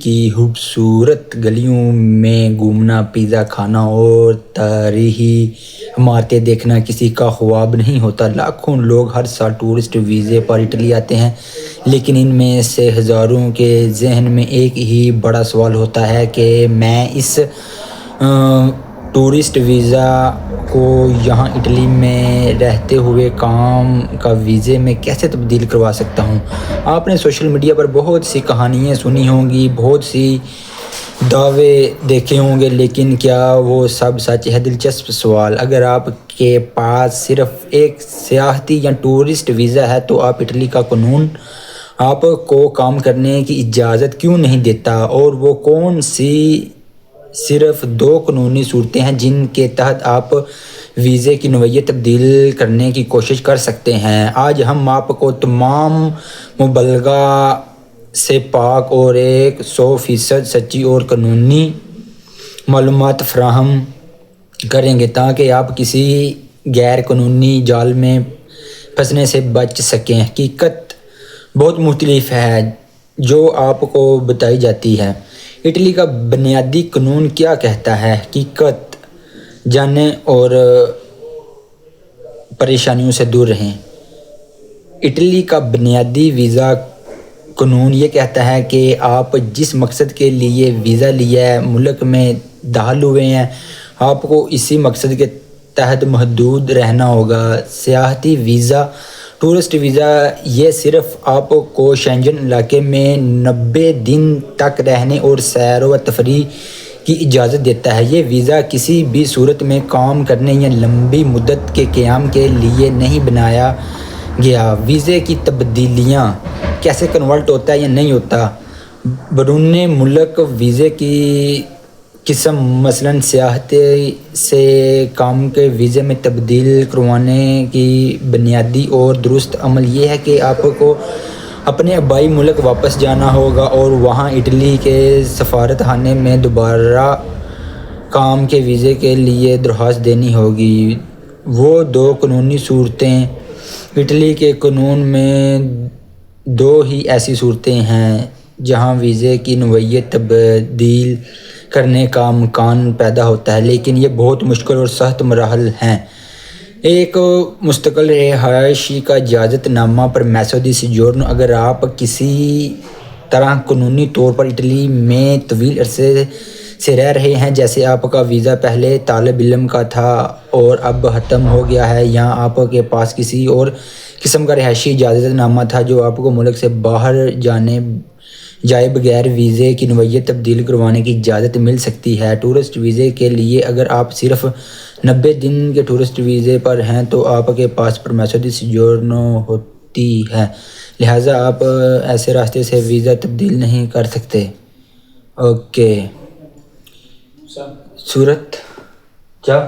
کی خوبصورت گلیوں میں گھومنا، پیزا کھانا اور تاریخی عمارتیں دیکھنا کسی کا خواب نہیں ہوتا۔ لاکھوں لوگ ہر سال ٹورسٹ ویزے پر اٹلی آتے ہیں، لیکن ان میں سے ہزاروں کے ذہن میں ایک ہی بڑا سوال ہوتا ہے کہ میں اس ٹورسٹ ویزا کو یہاں اٹلی میں رہتے ہوئے کام کا ویزے میں کیسے تبدیل کروا سکتا ہوں۔ آپ نے سوشل میڈیا پر بہت سی کہانیاں سنی ہوں گی، بہت سی دعوے دیکھے ہوں گے، لیکن کیا وہ سب سچ ہے؟ دلچسپ سوال۔ اگر آپ کے پاس صرف ایک سیاحتی یا ٹورسٹ ویزا ہے تو آپ اٹلی کا قانون آپ کو کام کرنے کی اجازت کیوں نہیں دیتا، اور وہ کون سی صرف 2 قانونی صورتیں ہیں جن کے تحت آپ ویزے کی نوعیت تبدیل کرنے کی کوشش کر سکتے ہیں؟ آج ہم آپ کو تمام مبالغہ سے پاک اور 100% سچی اور قانونی معلومات فراہم کریں گے تاکہ آپ کسی غیر قانونی جال میں پھنسنے سے بچ سکیں۔ حقیقت بہت مختلف ہے جو آپ کو بتائی جاتی ہے۔ اٹلی کا بنیادی قانون کیا کہتا ہے؟ حقیقت جانیں اور پریشانیوں سے دور رہیں۔ اٹلی کا بنیادی ویزا قانون یہ کہتا ہے کہ آپ جس مقصد کے لیے ویزا لیا ہے، ملک میں داخل ہوئے ہیں، آپ کو اسی مقصد کے تحت محدود رہنا ہوگا۔ سیاحتی ویزا، ٹورسٹ ویزا، یہ صرف آپ کو شینجن علاقے میں 90 دن تک رہنے اور سیر و تفریح کی اجازت دیتا ہے۔ یہ ویزا کسی بھی صورت میں کام کرنے یا لمبی مدت کے قیام کے لیے نہیں بنایا گیا۔ ویزے کی تبدیلیاں کیسے کنورٹ ہوتا ہے یا نہیں ہوتا؟ بیرون ملک ویزے کی قسم، مثلاً سیاحتی سے کام کے ویزے میں تبدیل کروانے کی بنیادی اور درست عمل یہ ہے کہ آپ کو اپنے آبائی ملک واپس جانا ہوگا اور وہاں اٹلی کے سفارت خانے میں دوبارہ کام کے ویزے کے لیے درخواست دینی ہوگی۔ وہ 2 قانونی صورتیں، اٹلی کے قانون میں 2 ہی ایسی صورتیں ہیں جہاں ویزے کی نوعیت تبدیل کرنے کا امکان پیدا ہوتا ہے، لیکن یہ بہت مشکل اور سخت مراحل ہیں۔ ایک مستقل رہائشی کا اجازت نامہ پرمیسو دی سوجورنو۔ اگر آپ کسی طرح قانونی طور پر اٹلی میں طویل عرصے سے رہ رہے ہیں، جیسے آپ کا ویزا پہلے طالب علم کا تھا اور اب ختم ہو گیا ہے، یا آپ کے پاس کسی اور قسم کا رہائشی اجازت نامہ تھا جو آپ کو ملک سے باہر جائے بغیر ویزے کی نوعیت تبدیل کروانے کی اجازت مل سکتی ہے۔ ٹورسٹ ویزے کے لیے اگر آپ صرف 90 دن کے ٹورسٹ ویزے پر ہیں تو آپ کے پاس پرمیسو دی سوجورنو ہوتی ہے، لہٰذا آپ ایسے راستے سے ویزا تبدیل نہیں کر سکتے۔ اوکے، صورت کیا؟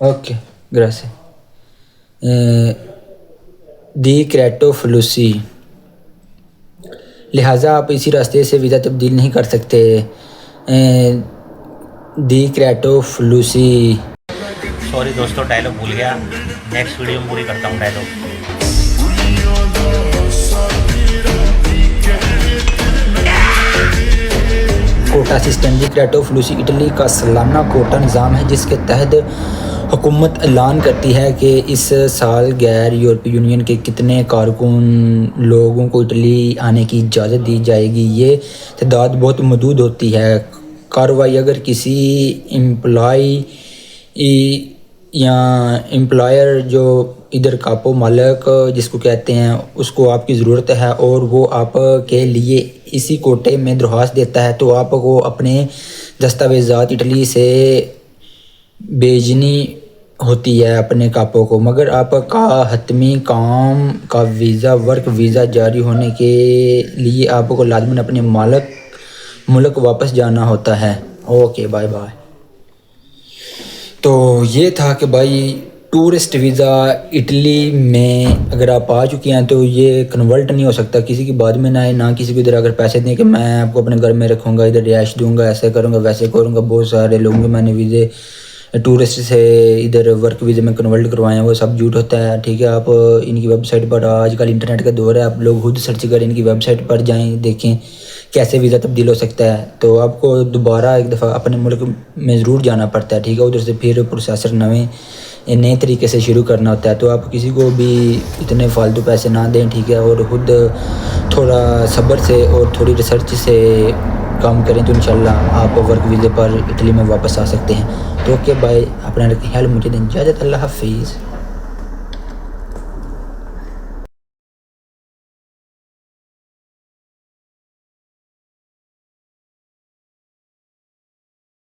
اوکے، گراسی دی کریٹو فلوسی، لہٰذا آپ اسی راستے سے ویزا تبدیل نہیں کر سکتے۔ The creative fallacy. سوری دوستو، ڈائلاگ بھول گیا، نیکسٹ ویڈیو میں پوری کرتا ہوں dialogue. Quota system. The creative fallacy Italy کا سالانہ کوٹا نظام ہے جس کے تحت حکومت اعلان کرتی ہے کہ اس سال غیر یورپی یونین کے کتنے کارکن لوگوں کو اٹلی آنے کی اجازت دی جائے گی۔ یہ تعداد بہت محدود ہوتی ہے۔ کارروائی اگر کسی امپلائی یا امپلائر جو ادھر کاپو مالک جس کو کہتے ہیں، اس کو آپ کی ضرورت ہے اور وہ آپ کے لیے اسی کوٹے میں درخواست دیتا ہے تو آپ کو اپنے دستاویزات اٹلی سے بھیجنی ہوتی ہے اپنے کاپو کو، مگر آپ کا حتمی کام کا ویزا، ورک ویزا جاری ہونے کے لیے آپ کو لازماً اپنے ملک واپس جانا ہوتا ہے۔ Okay, bye bye. تو یہ تھا کہ بھائی ٹورسٹ ویزا اٹلی میں اگر آپ آ چکے ہیں تو یہ کنورٹ نہیں ہو سکتا، کسی کی بات میں نہ آئے، نہ کسی کو ادھر اگر پیسے دیں کہ میں آپ کو اپنے گھر میں رکھوں گا، ادھر رہائش دوں گا، ایسے کروں گا ویسے کروں گا۔ بہت سارے لوگوں کے میں نے ویزے ٹورسٹ سے ادھر ورک ویزے میں کنورٹ کروائے ہیں، وہ سب جھوٹ ہوتا ہے، ٹھیک ہے۔ آپ ان کی ویب سائٹ پر، آج کل انٹرنیٹ کا دور ہے، آپ لوگ خود سرچ کریں، ان کی ویب سائٹ پر جائیں، دیکھیں کیسے ویزا تبدیل ہو سکتا ہے. تو آپ کو دوبارہ ایک دفعہ اپنے ملک میں ضرور جانا پڑتا ہے, ٹھیک ہے. ادھر سے پھر پروسیسر نئے طریقے سے شروع کرنا ہوتا ہے. تو آپ کسی کو بھی اتنے فالتو پیسے نہ دیں, ٹھیک ہے, اور خود تھوڑا صبر سے اور تھوڑی ریسرچ سے کام کریں تو انشاءاللہ آپ ورک ویزے پر اٹلی میں واپس آ سکتے ہیں. تو اوکے بائے, اپنا خیال, مجھے دیں اجازت, اللہ حافظ.